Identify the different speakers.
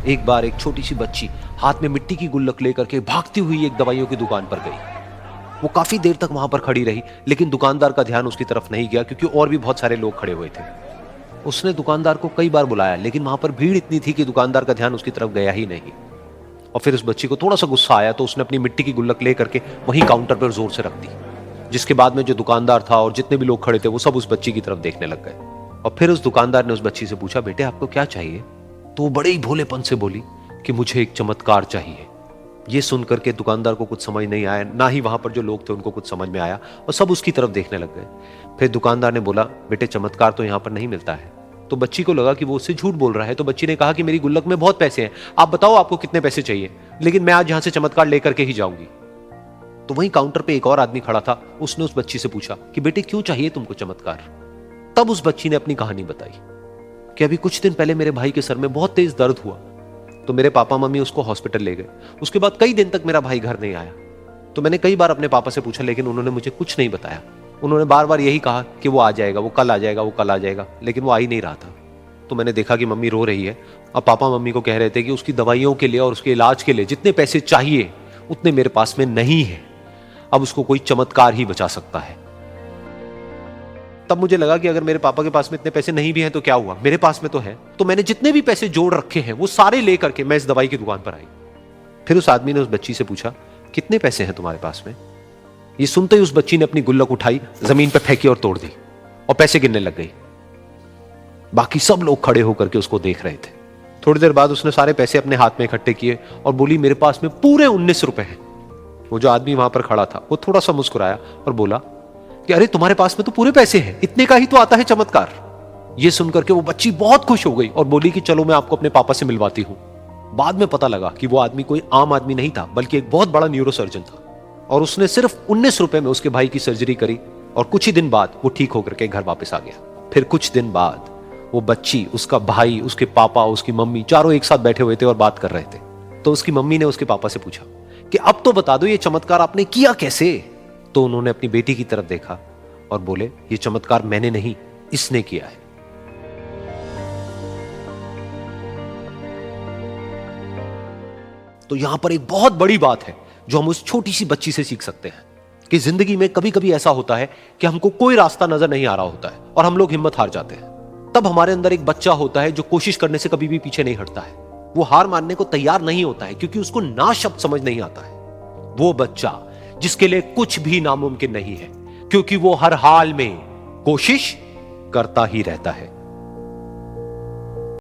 Speaker 1: एक बार एक छोटी सी बच्ची हाथ में मिट्टी की गुल्लक लेकर के भागती हुई एक दवाइयों की दुकान पर गई। वो काफी देर तक वहां पर खड़ी रही, लेकिन दुकानदार का ध्यान उसकी तरफ नहीं गया क्योंकि और भी बहुत सारे लोग खड़े हुए थे। उसने दुकानदार को कई बार बुलाया, लेकिन वहां पर भीड़ इतनी थी कि दुकानदार का ध्यान उसकी तरफ गया ही नहीं। और फिर उस बच्ची को थोड़ा सा गुस्सा आया तो उसने अपनी मिट्टी की गुल्लक लेकर के वहीं काउंटर पर जोर से रख दी, जिसके बाद में जो दुकानदार था और जितने भी लोग खड़े थे वो सब उस बच्ची की तरफ देखने लग गए। और फिर उस दुकानदार ने उस बच्ची से पूछा, बेटे आपको क्या चाहिए? तो वो बड़े ही भोलेपन से बोली कि मुझे एक चमत्कार चाहिए। ये सुनकर के दुकानदार को कुछ समझ नहीं आया, ना ही वहां पर जो लोग थे उनको कुछ समझ में आया, और सब उसकी तरफ देखने लग गए। फिर दुकानदार ने बोला, बेटे चमत्कार तो यहां पर नहीं मिलता है। तो बच्ची को लगा कि वो उससे झूठ बोल रहा है, तो बच्ची ने कहा कि मेरी गुल्लक में बहुत पैसे हैं, आप बताओ आपको कितने पैसे चाहिए, लेकिन मैं आज यहां से चमत्कार लेकर के ही जाऊंगी। तो वहीं काउंटर पे एक और आदमी खड़ा था, उसने उस बच्ची से पूछा कि बेटे क्यों चाहिए तुमको चमत्कार? तब उस बच्ची ने अपनी कहानी बताई कि अभी कुछ दिन पहले मेरे भाई के सर में बहुत तेज दर्द हुआ, तो मेरे पापा मम्मी उसको हॉस्पिटल ले गए। उसके बाद कई दिन तक मेरा भाई घर नहीं आया। तो मैंने कई बार अपने पापा से पूछा, लेकिन उन्होंने मुझे कुछ नहीं बताया। उन्होंने बार बार यही कहा कि वो आ जाएगा, वो कल आ जाएगा, वो कल आ जाएगा, लेकिन वो आ ही नहीं रहा था। तो मैंने देखा कि मम्मी रो रही है, और पापा मम्मी को कह रहे थे कि उसकी दवाइयों के लिए और उसके इलाज के लिए जितने पैसे चाहिए उतने मेरे पास में नहीं है, अब उसको कोई चमत्कार ही बचा सकता है। तब मुझे लगा कि अगर मेरे पापा के पास में इतने पैसे नहीं भी हैं तो क्या हुआ, मेरे पास में तो है। तो मैंने जितने भी पैसे जोड़ रखे हैं वो सारे लेकर के मैं इस दवाई की दुकान पर आई। फिर उस आदमी ने उस बच्ची से पूछा, कितने पैसे हैं तुम्हारे पास में? ये सुनते ही उस बच्ची ने अपनी गुल्लक उठाई, जमीन पर फेंकी और तोड़ दी, और पैसे गिनने लग गई। बाकी सब लोग खड़े होकर के उसको देख रहे थे। थोड़ी देर बाद उसने सारे पैसे अपने हाथ में इकट्ठे किए और बोली, मेरे पास में पूरे 19 रुपए हैं। वो जो आदमी वहां पर खड़ा था वो थोड़ा सा मुस्कुराया और बोला कि अरे तुम्हारे पास में तो पूरे पैसे हैं, इतने का ही तो आता है चमत्कार। ये सुनकर के वो बच्ची बहुत खुश हो गई और बोली कि चलो मैं आपको अपने पापा से मिलवाती हूं। बाद में पता लगा कि वो आदमी कोई आम आदमी नहीं था, बल्कि एक बहुत बड़ा न्यूरोसर्जन था, और उसने सिर्फ 19 रुपए में उसके भाई की सर्जरी करी, और कुछ ही दिन बाद वो ठीक होकर के घर वापस आ गया। फिर कुछ दिन बाद वो बच्ची, उसका भाई, उसके पापा, उसकी मम्मी चारों एक साथ बैठे हुए थे और बात कर रहे थे। तो उसकी मम्मी ने उसके पापा से पूछा कि अब तो बता दो ये चमत्कार आपने किया कैसे? तो उन्होंने अपनी बेटी की तरफ देखा और बोले, ये चमत्कार मैंने नहीं, इसने किया है। तो यहां पर एक बहुत बड़ी बात है जो हम उस छोटी सी बच्ची से सीख सकते हैं कि जिंदगी में कभी कभी ऐसा होता है कि हमको कोई रास्ता नजर नहीं आ रहा होता है और हम लोग हिम्मत हार जाते हैं। तब हमारे अंदर एक बच्चा होता है जो कोशिश करने से कभी भी पीछे नहीं हटता है। वो हार मानने को तैयार नहीं होता है क्योंकि उसको ना शब्द समझ नहीं आता है। वो बच्चा जिसके लिए कुछ भी नामुमकिन नहीं है, क्योंकि वो हर हाल में कोशिश करता ही रहता है।